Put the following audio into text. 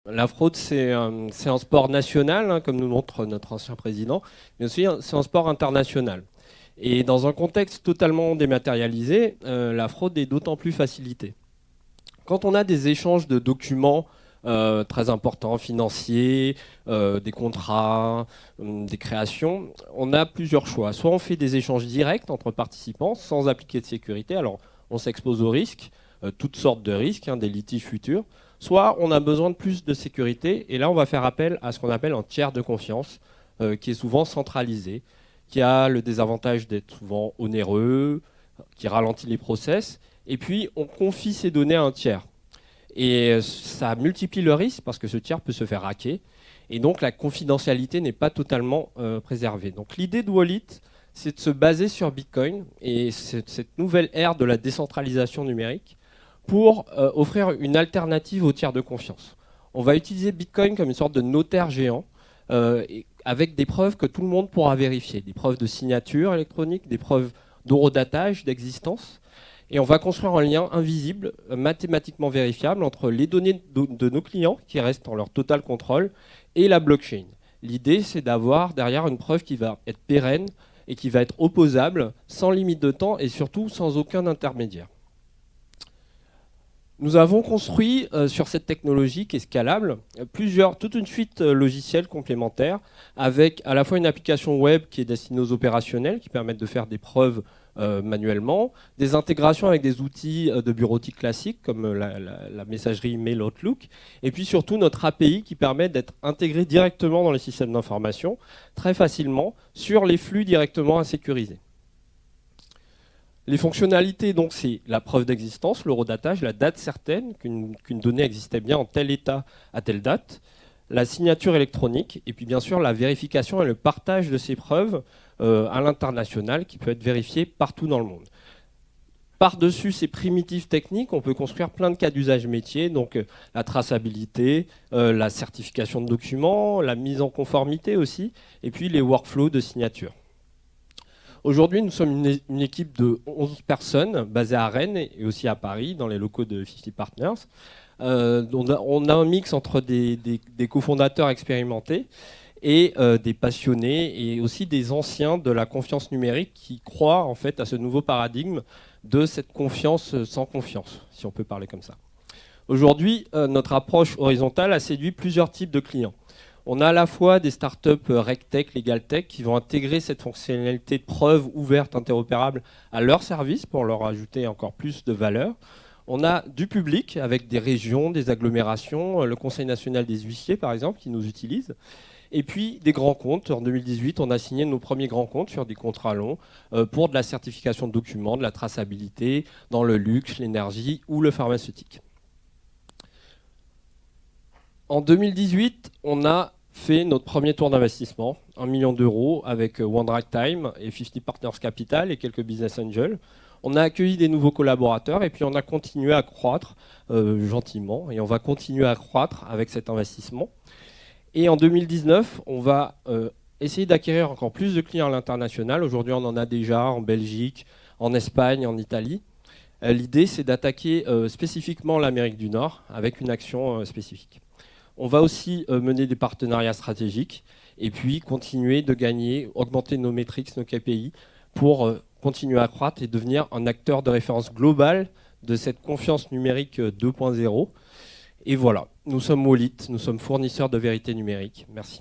La fraude, c'est un sport national, hein, comme nous montre notre ancien président, mais aussi c'est un sport international. Et dans un contexte totalement dématérialisé, la fraude est d'autant plus facilitée. Quand on a des échanges de documents très importants, financiers, des contrats, des créations, on a plusieurs choix. Soit on fait des échanges directs entre participants sans appliquer de sécurité, alors on s'expose aux risques, toutes sortes de risques, hein, des litiges futurs. Soit on a besoin de plus de sécurité, et là on va faire appel à ce qu'on appelle un tiers de confiance, qui est souvent centralisé, qui a le désavantage d'être souvent onéreux, qui ralentit les process, et puis on confie ces données à un tiers. Et ça multiplie le risque parce que ce tiers peut se faire hacker. Et donc la confidentialité n'est pas totalement préservée. Donc l'idée de Wallet, c'est de se baser sur Bitcoin et cette nouvelle ère de la décentralisation numérique pour offrir une alternative au tiers de confiance. On va utiliser Bitcoin comme une sorte de notaire géant avec des preuves que tout le monde pourra vérifier. Des preuves de signature électronique, des preuves d'horodatage, d'existence. Et on va construire un lien invisible, mathématiquement vérifiable, entre les données de nos clients, qui restent en leur total contrôle, et la blockchain. L'idée, c'est d'avoir derrière une preuve qui va être pérenne et qui va être opposable, sans limite de temps et surtout sans aucun intermédiaire. Nous avons construit sur cette technologie qui est scalable toute une suite logicielle complémentaire avec à la fois une application web qui est destinée aux opérationnels qui permettent de faire des preuves manuellement, des intégrations avec des outils de bureautique classiques comme la messagerie email Outlook, et puis surtout notre API qui permet d'être intégré directement dans les systèmes d'information très facilement sur les flux directement insécurisés. Les fonctionnalités, donc, c'est la preuve d'existence, l'horodatage, la date certaine, qu'une donnée existait bien en tel état à telle date, la signature électronique, et puis bien sûr la vérification et le partage de ces preuves à l'international qui peut être vérifié partout dans le monde. Par-dessus ces primitives techniques, on peut construire plein de cas d'usage métier, donc la traçabilité, la certification de documents, la mise en conformité aussi, et puis les workflows de signature. Aujourd'hui, nous sommes une équipe de 11 personnes basée à Rennes et aussi à Paris, dans les locaux de 50 Partners. On a un mix entre des cofondateurs expérimentés et des passionnés et aussi des anciens de la confiance numérique qui croient en fait à ce nouveau paradigme de cette confiance sans confiance, si on peut parler comme ça. Aujourd'hui, notre approche horizontale a séduit plusieurs types de clients. On a à la fois des startups RegTech, LegalTech qui vont intégrer cette fonctionnalité de preuve ouverte, interopérable à leur service pour leur ajouter encore plus de valeur. On a du public avec des régions, des agglomérations, le Conseil national des huissiers par exemple qui nous utilisent. Et puis des grands comptes. En 2018, on a signé nos premiers grands comptes sur des contrats longs pour de la certification de documents, de la traçabilité dans le luxe, l'énergie ou le pharmaceutique. En 2018, on a fait notre premier tour d'investissement, 1 million d'euros avec OneDrive Time et 50 Partners Capital et quelques business angels. On a accueilli des nouveaux collaborateurs et puis on a continué à croître gentiment et on va continuer à croître avec cet investissement. Et en 2019, on va essayer d'acquérir encore plus de clients à l'international. Aujourd'hui, on en a déjà en Belgique, en Espagne, en Italie. L'idée, c'est d'attaquer spécifiquement l'Amérique du Nord avec une action spécifique. On va aussi mener des partenariats stratégiques et puis continuer de gagner, augmenter nos métriques, nos KPI pour continuer à croître et devenir un acteur de référence global de cette confiance numérique 2.0. Et voilà, nous sommes Wallet, nous sommes fournisseurs de vérité numérique. Merci.